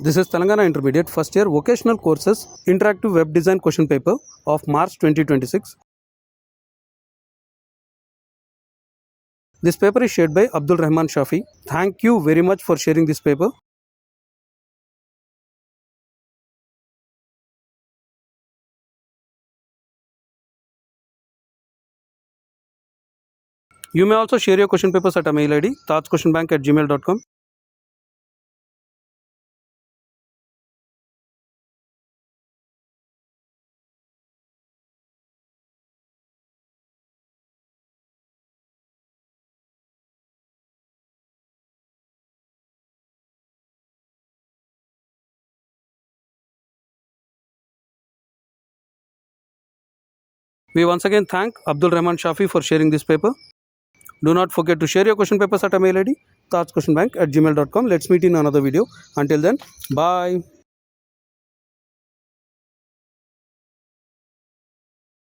This is Telangana Intermediate First Year Vocational Courses Interactive Web Design Question Paper of March 2026. This paper is shared by Abdul Rahman Shafi. Thank you very much for sharing this paper. You may also share your question papers at a mail ID tajquestionbank@gmail.com. We once again thank Abdul Rahman Shafi for sharing this paper. Do not forget to share your question papers at a mail ID tajquestionbank@gmail.com. Let's meet in another video. Until then, bye.